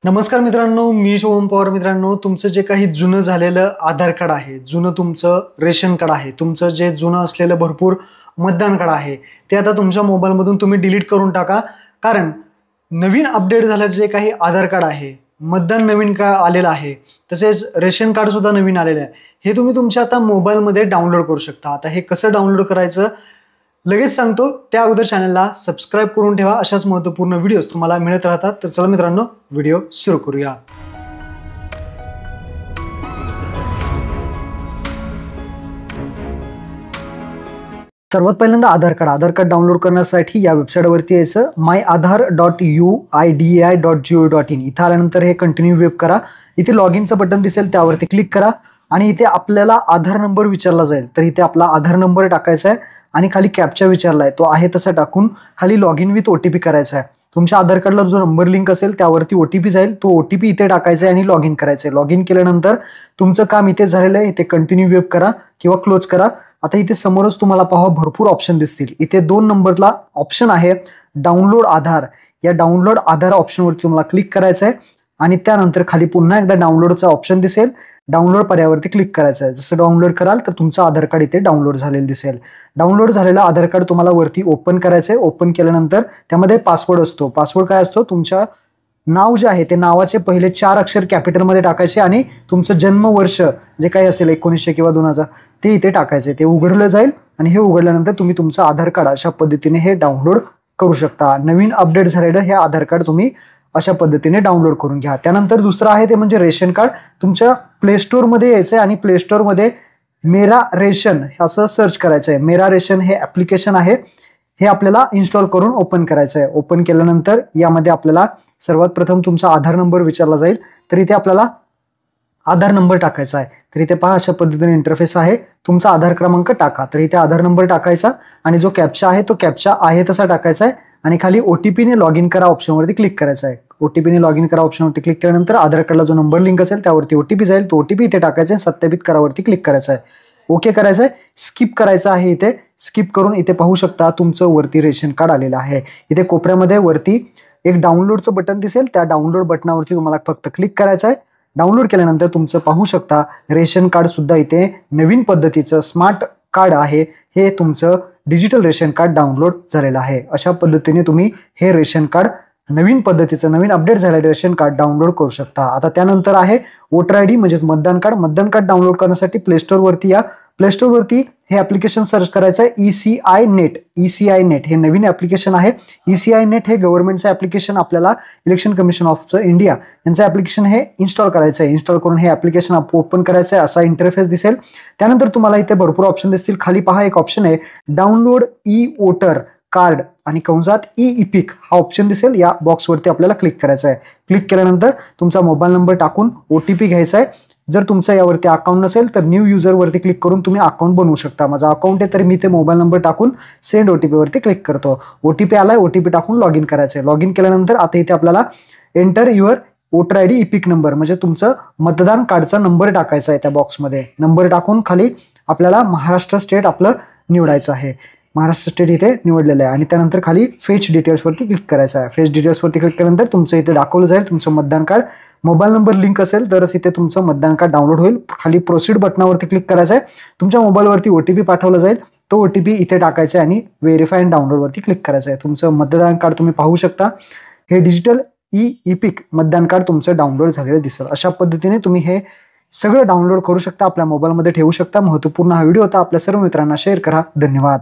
नमस्कार मित्रांनो, मी शुभम पवार. मित्रांनो, तुमचं जे काही जुनं झालेलं आधार कार्ड आहे, जुनं तुमचं रेशन कार्ड आहे, तुमचं जे जुनं असलेलं भरपूर मतदान कार्ड आहे, ते आता तुमच्या मोबाईलमधून तुम्ही डिलीट करून टाका. कारण नवीन अपडेट झालेलं जे काही आधार कार्ड आहे, मतदान नवीन का आलेलं आहे, तसेच रेशन कार्ड सुद्धा नवीन आलेलं आहे. हे तुम्ही तुमच्या आता मोबाईलमध्ये डाउनलोड करू शकता. आता हे कसं डाउनलोड करायचं लगेच सांगतो. त्या अगोदर चॅनलला सबस्क्राईब करून ठेवा. अशाच महत्त्वपूर्ण व्हिडिओज तुम्हाला मिळत राहतात. तर चला मित्रांनो, व्हिडिओ सुरू करूया. सर्वात पहिल्यांदा आधार कार्ड डाउनलोड करण्यासाठी या वेबसाईटवरती यायचं myAadhar.uidai.gov.in. इथं आल्यानंतर हे कंटिन्यू वेब करा. इथे लॉग इनचं बटन दिसेल, त्यावरती क्लिक करा आणि इथे आपल्याला आधार नंबर विचारला जाईल. तर इथे आपला आधार नंबर टाकायचा आहे आणि खाली कॅप्चा विचारलाय, तो आहे तसा टाकून खाली लॉग इन विथ OTP करायचा आहे. तुमच्या आधार कार्डला जो नंबर लिंक असेल त्यावरती OTP जाईल, तो OTP इथे टाकायचा आहे आणि लॉग इन करायचं आहे. लॉग इन केल्यानंतर तुमचं काम इथे झालेलं आहे. इथे कंटिन्यू वेब करा किंवा क्लोज करा. आता इथे समोरच तुम्हाला पहा भरपूर ऑप्शन दिसतील. इथे 2 नंबरला ऑप्शन आहे डाउनलोड आधार. या डाउनलोड आधार ऑप्शनवरती तुम्हाला क्लिक करायचं आहे आणि त्यानंतर खाली पुन्हा एकदा डाउनलोडचा ऑप्शन दिसेल. डाउनलोड पर्यायावरती क्लिक करायचं आहे. जसं डाउनलोड कराल तर तुमचं आधार कार्ड इथे डाउनलोड झालेलं दिसेल. डाउनलोड झालेलं आधार कार्ड तुम्हाला वरती ओपन करायचं आहे. ओपन केल्यानंतर त्यामध्ये पासवर्ड असतो. पासवर्ड काय असतो? तुमच्या नाव जे आहे ते नावाचे पहिले 4 अक्षर कॅपिटलमध्ये टाकायचे आणि तुमचं जन्मवर्ष जे काही असेल 1900 किंवा 2000 ते इथे टाकायचे. ते उघडलं जाईल आणि हे उघडल्यानंतर तुम्ही तुमचं आधार कार्ड अशा पद्धतीने हे डाउनलोड करू शकता. नवीन अपडेट झालेलं हे आधार कार्ड तुम्ही अशा पद्धतीने डाउनलोड करून घ्या. त्यानंतर दुसरं आहे ते म्हणजे रेशन कार्ड. तुमच्या प्ले स्टोअरमध्ये यायचं आहे आणि प्ले स्टोअरमध्ये मेरा रेशन असं सर्च करायचं आहे. मेरा रेशन हे ॲप्लिकेशन आहे, हे आपल्याला इन्स्टॉल करून ओपन करायचं आहे. ओपन केल्यानंतर यामध्ये आपल्याला सर्वात प्रथम तुमचा आधार नंबर विचारला जाईल. तर इथे आपल्याला आधार नंबर टाकायचा आहे. तर इथे पहा अशा पद्धतीने इंटरफेस आहे. तुमचा आधार क्रमांक टाका. तर इथे आधार नंबर टाकायचा आणि जो कॅप्चा आहे तो कॅप्चा आहे तसा टाकायचा आहे आणि खाली OTPने लॉग इन करा ऑप्शनवरती क्लिक करायचं आहे. OTPने लॉग इन करा ऑप्शनवरती क्लिक केल्यानंतर आधार कार्डला जो नंबर लिंक असेल त्यावरती OTP जाईल. तो OTP इथे टाकायचा आहे. सत्यापित करावरती क्लिक करायचं आहे. ओके करायचं आहे. स्किप करायचं आहे. इथे स्किप करून इथे पाहू शकता तुमचं वरती रेशन कार्ड आलेलं आहे. इथे कोपऱ्यामध्ये वरती एक डाउनलोडचं बटन दिसेल. त्या डाउनलोड बटनावरती तुम्हाला फक्त क्लिक करायचं आहे. डाउनलोड केल्यानंतर तुमचं पाहू शकता रेशन कार्ड सुद्धा इथे नवीन पद्धतीचं स्मार्ट कार्ड आहे. हे तुमचं डिजिटल रेशन कार्ड डाउनलोड झालेलं आहे. अशा पद्धतीने तुम्ही हे रेशन कार्ड नवीन पद्धतीचं नवीन अपडेट झालेलं रेशन कार्ड डाउनलोड करू शकता. आता त्यानंतर आहे वोटर ID म्हणजेच मतदान कार्ड. मतदान कार्ड डाउनलोड करण्यासाठी प्ले स्टोअरवरती या. प्ले स्टोअरवरती हे ॲप्लिकेशन सर्च करायचं आहे ECI नेट. ECI नेट हे नवीन ॲप्लिकेशन आहे. ECI नेट हे गव्हर्नमेंटचं ॲप्लिकेशन, आपल्याला इलेक्शन कमिशन ऑफ इंडिया यांचं ॲप्लिकेशन हे इन्स्टॉल करायचं आहे. इन्स्टॉल करून हे ॲप्लिकेशन ओपन करायचं आहे. असा इंटरफेस दिसेल. त्यानंतर तुम्हाला इथे भरपूर ऑप्शन दिसतील. खाली पहा एक ऑप्शन आहे डाउनलोड वोटर कार्ड आणि कंसात EPIC हा ऑप्शन दिसेल. या बॉक्सवरती आपल्याला क्लिक करायचं आहे. क्लिक केल्यानंतर तुमचा मोबाईल नंबर टाकून OTP घ्यायचा आहे. जर तुमचं यावरती अकाउंट नसेल तर न्यू युजरवरती क्लिक करून तुम्ही अकाउंट बनवू शकता. माझा अकाउंट आहे तर मी ते मोबाईल नंबर टाकून सेंड OTP वरती क्लिक करतो. OTP आलाय, OTP टाकून लॉग इन करायचं आहे. लॉग इन केल्यानंतर आता इथे आपल्याला enter your voter ID EPIC number म्हणजे तुमचं मतदान कार्डचा नंबर टाकायचा आहे. त्या बॉक्समध्ये नंबर टाकून खाली आपल्याला महाराष्ट्र स्टेट आपलं निवडायचं आहे. महाराष्ट्र स्टेट इथे निवडलेलं आहे आणि त्यानंतर खाली फेच डिटेल्सवरती क्लिक करायचं आहे. फेच डिटेल्सवरती क्लिक केल्यानंतर तुमचं इथे दाखवलं जाईल तुमचं मतदान कार्ड. मोबाईल नंबर लिंक असेल तरच इथे तुमचं मतदान कार्ड डाउनलोड होईल. खाली प्रोसीड बटनावरती क्लिक करायचं आहे. तुमच्या मोबाईलवरती OTP पाठवला जाईल. तो OTP इथे टाकायचा आहे आणि व्हेरीफाय अँड डाउनलोडवरती क्लिक करायचं आहे. तुमचं मतदान कार्ड तुम्ही पाहू शकता. हे डिजिटल EPIC मतदान कार्ड तुमचं डाउनलोड झालेलं दिसेल. अशा पद्धतीने तुम्ही हे सगळं डाउनलोड करू शकता, आपल्या मोबाईलमध्ये ठेवू शकता. महत्त्वपूर्ण हा व्हिडिओ होता. आपल्या सर्व मित्रांना शेअर करा. धन्यवाद.